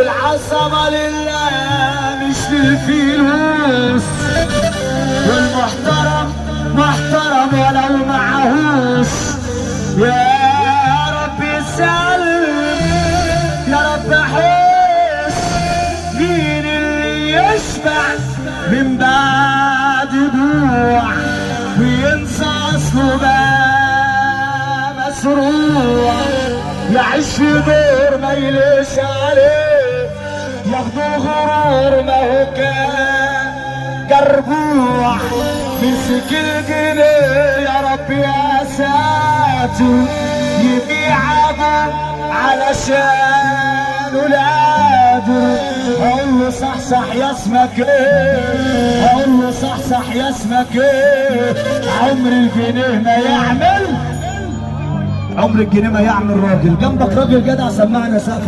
العصبة لله مش للفلوس، والمحترم محترم ولو معهوش. يا رب سلم يا رب حس، مين اللي يشبع من بعد جوع وينسى اصله بقى مسروع، يعيش في دور ما يليش عليه، ياخدوا غرور ما هو كان جربوع. مسك الجنيه يا رب يا ساتر، يبيع ابو علشان ولاده. اقول له صحصح يا اسمك ايه، اقول له صحصح يا اسمك ايه. عمر الجنيه ما يعمل، عمر الجنيه ما يعمل راجل جنبك، راجل جدع. سمعنا سقف